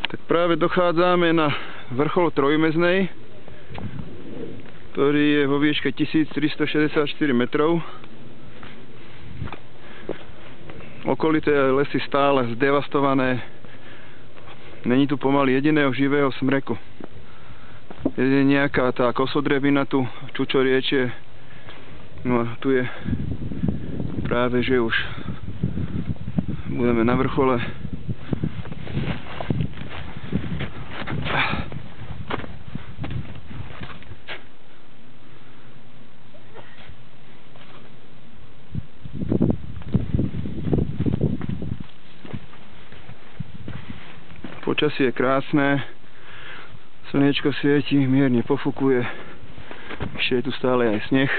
Tak práve dochádzame na vrchol Trojmeznej, ktorý je vo výške 1364 metrov. Okolité lesy stále zdevastované. Není tu pomaly jediného živého smreku. Je nejaká tá kosodrebina tu, čučoriečie. No a tu je práve, že už budeme na vrchole. Počasie je krásne, slniečko svieti, mierne pofukuje, ešte je tu stále aj sneh.